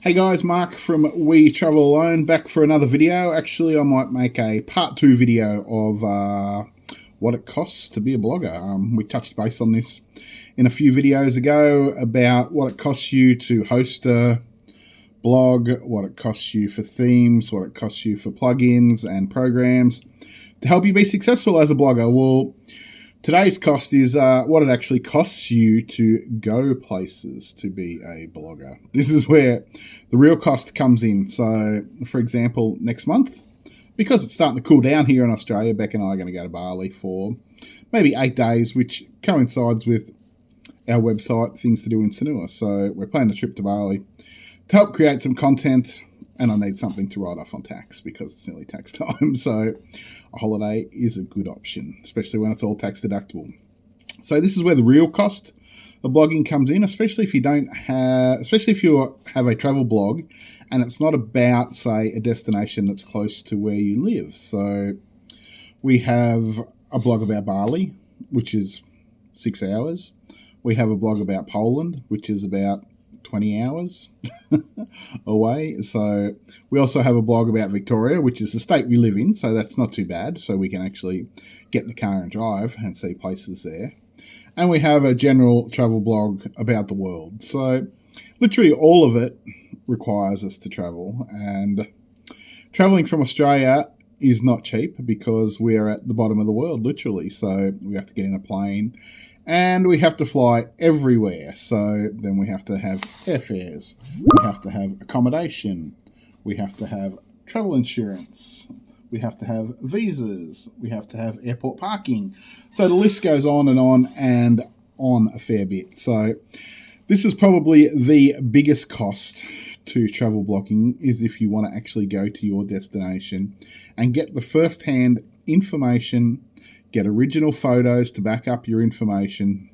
Hey guys, Mark from We Travel Alone back for another video. Actually, I might make a part 2 video of what it costs to be a blogger. We touched base on this in a few videos ago about what it costs you to host a blog, what it costs you for themes, what it costs you for plugins and programs to help you be successful as a blogger. Well, today's cost is what it actually costs you to go places to be a blogger. This is where the real cost comes in. So, for example, next month, because it's starting to cool down here in Australia, Beck and I are going to go to Bali for maybe 8 days, which coincides with our website, Things to Do in Sanua. So we're planning a trip to Bali to help create some content, and I need something to write off on tax because it's nearly tax time. So a holiday is a good option, especially when it's all tax deductible. So this is where the real cost of blogging comes in, especially if you have a travel blog and it's not about, say, a destination that's close to where you live. So we have a blog about Bali, which is 6 hours. We have a blog about Poland, which is about 20 hours away. So we also have a blog about Victoria, which is the state we live in, so that's not too bad. So we can actually get in the car and drive and see places there. And we have a general travel blog about the world. So literally all of it requires us to travel. And traveling from Australia is not cheap because we're at the bottom of the world, literally. So we have to get in a plane and we have to fly everywhere. So then we have to have airfares, we have to have accommodation, we have to have travel insurance, we have to have visas, we have to have airport parking. So the list goes on and on a fair bit. So this is probably the biggest cost to travel blogging, is if you want to actually go to your destination and get the first-hand information, get original photos to back up your information,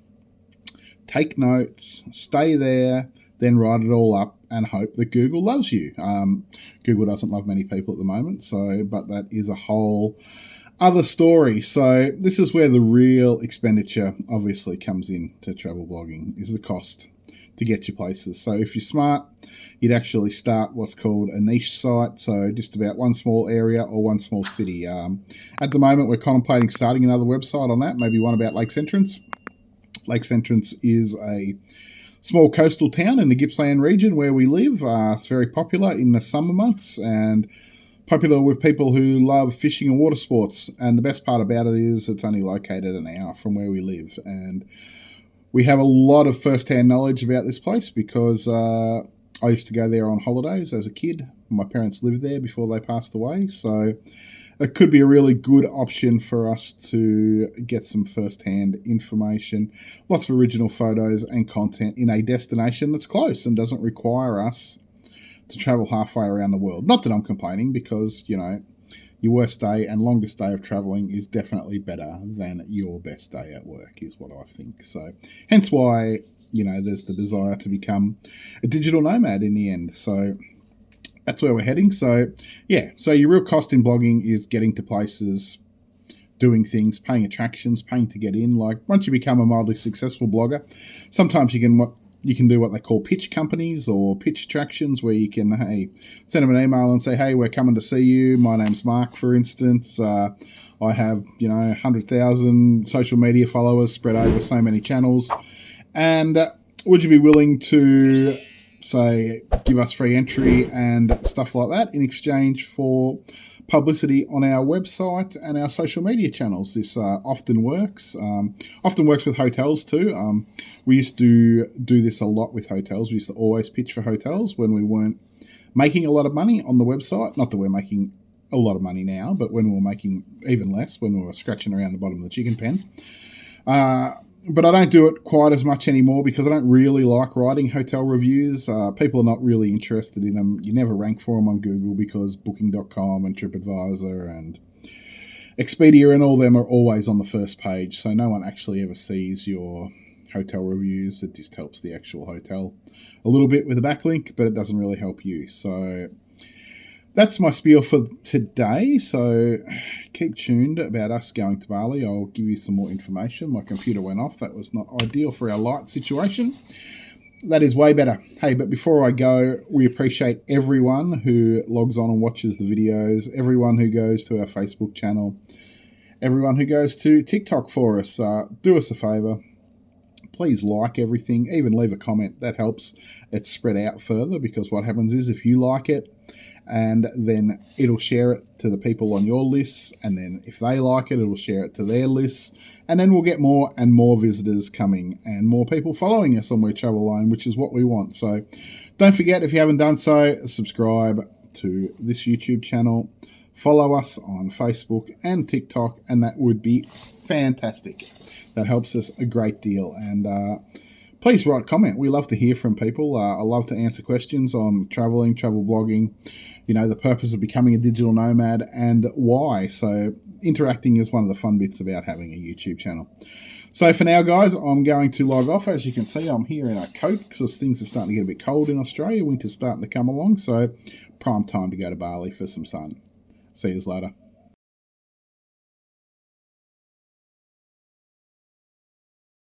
take notes, stay there, then write it all up and hope that Google loves you. Google doesn't love many people at the moment, but that is a whole other story. So this is where the real expenditure obviously comes in to travel blogging, is the cost to get you places. So if you're smart, you'd actually start what's called a niche site, so just about one small area or one small city. At the moment, we're contemplating starting another website on that, maybe one about Lakes Entrance. Lakes Entrance is a small coastal town in the Gippsland region where we live. It's very popular in the summer months and popular with people who love fishing and water sports. And the best part about it is it's only located an hour from where we live. And we have a lot of first-hand knowledge about this place because I used to go there on holidays as a kid. My parents lived there before they passed away. So it could be a really good option for us to get some first-hand information, lots of original photos and content in a destination that's close and doesn't require us to travel halfway around the world. Not that I'm complaining, because, you know, your worst day and longest day of traveling is definitely better than your best day at work, is what I think. So hence why, you know, there's the desire to become a digital nomad in the end. So that's where we're heading. So yeah, so your real cost in blogging is getting to places, doing things, paying attractions, paying to get in. Like once you become a mildly successful blogger, sometimes you can do what they call pitch companies or pitch attractions, where you can, hey, send them an email and say, hey, we're coming to see you. My name's Mark, for instance. I have, 100,000 social media followers spread over so many channels. And would you be willing to, say, give us free entry and stuff like that in exchange for publicity on our website and our social media channels? This often works with hotels too. We used to do this a lot with hotels. We used to always pitch for hotels when we weren't making a lot of money on the website. Not that we're making a lot of money now, but when we were making even less, when we were scratching around the bottom of the chicken pen. But I don't do it quite as much anymore because I don't really like writing hotel reviews. People are not really interested in them. You never rank for them on Google because Booking.com and TripAdvisor and Expedia and all them are always on the first page. So no one actually ever sees your hotel reviews. It just helps the actual hotel a little bit with a backlink, but it doesn't really help you. So that's my spiel for today. So keep tuned about us going to Bali. I'll give you some more information. My computer went off. That was not ideal for our light situation. That is way better. Hey, but before I go, we appreciate everyone who logs on and watches the videos, everyone who goes to our Facebook channel, everyone who goes to TikTok for us. Do us a favour. Please like everything, even leave a comment. That helps it spread out further, because what happens is if you like it, and then it'll share it to the people on your lists, and then if they like it, it'll share it to their lists, and then we'll get more and more visitors coming and more people following us on We Travel Alone, which is what we want. So don't forget, if you haven't done so, subscribe to this YouTube channel, follow us on Facebook and TikTok, and that would be fantastic. That helps us a great deal. And please write a comment. We love to hear from people. I love to answer questions on traveling, travel blogging, you know, the purpose of becoming a digital nomad and why. So interacting is one of the fun bits about having a YouTube channel. So for now, guys, I'm going to log off. As you can see, I'm here in a coat because things are starting to get a bit cold in Australia. Winter's starting to come along, so prime time to go to Bali for some sun. See you later.